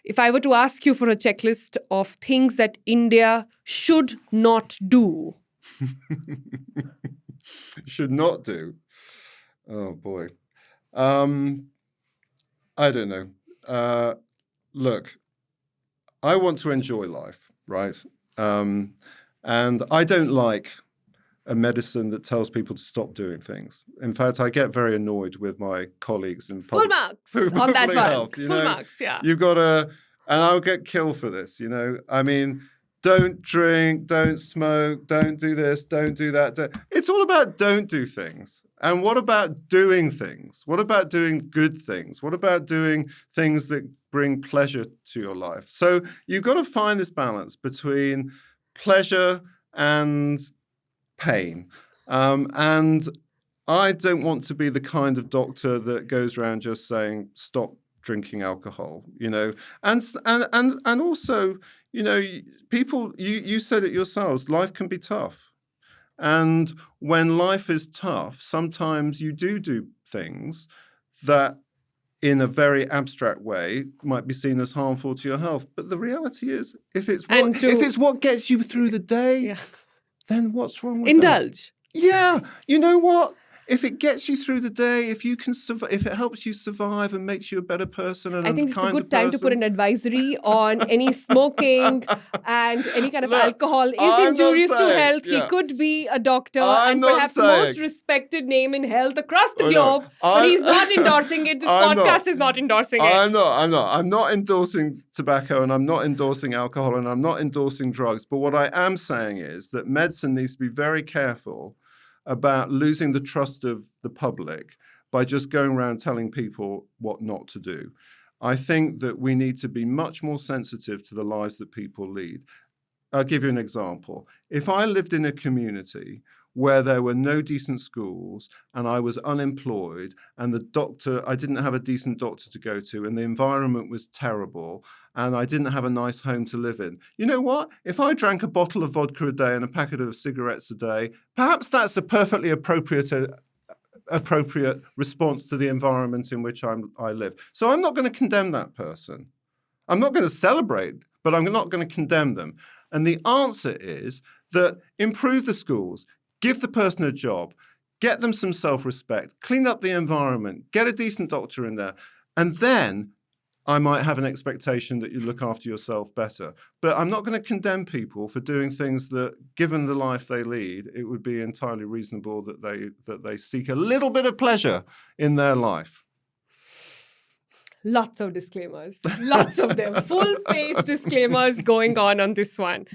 if I were to ask you for a checklist of things that India should not do. Should not do. Oh, boy. I don't know. Look, I want to enjoy life, right? And I don't like a medicine that tells people to stop doing things. In fact, I get very annoyed with my colleagues in Full marks on that one. health. Full marks, yeah. You've got to, and I'll get killed for this, I mean, don't drink, don't smoke, don't do this, don't do that. It's all about don't do things. And what about doing things? What about doing good things? What about doing things that bring pleasure to your life? So you've got to find this balance between pleasure and pain. And I don't want to be the kind of doctor that goes around just saying, stop drinking alcohol, and also, people, you said it yourselves, life can be tough. And when life is tough, sometimes you do things that in a very abstract way might be seen as harmful to your health. But the reality is, if it's what gets you through the day, then what's wrong with Indulge. that? Yeah. You know what? If it gets you through the day, if you can if it helps you survive and makes you a better person, and I think it's a good time to put an advisory on any smoking and any kind of alcohol is injurious to health. Yeah. He could be a doctor and perhaps the most respected name in health across the globe, but he's not endorsing it. This podcast is not endorsing it. I'm not endorsing tobacco, and I'm not endorsing alcohol, and I'm not endorsing drugs. But what I am saying is that medicine needs to be very careful about losing the trust of the public by just going around telling people what not to do. I think that we need to be much more sensitive to the lives that people lead. I'll give you an example. If I lived in a community where there were no decent schools and I was unemployed and I didn't have a decent doctor to go to, and the environment was terrible and I didn't have a nice home to live in, you know what? If I drank a bottle of vodka a day and a packet of cigarettes a day, perhaps that's a perfectly appropriate response to the environment in which I live. So I'm not going to condemn that person. I'm not going to celebrate, but I'm not going to condemn them. And the answer is that improve the schools, give the person a job, get them some self-respect, clean up the environment, get a decent doctor in there, and then I might have an expectation that you look after yourself better. But I'm not going to condemn people for doing things that, given the life they lead, it would be entirely reasonable that they seek a little bit of pleasure in their life. Lots of disclaimers. Lots of them. Full-page disclaimers going on this one.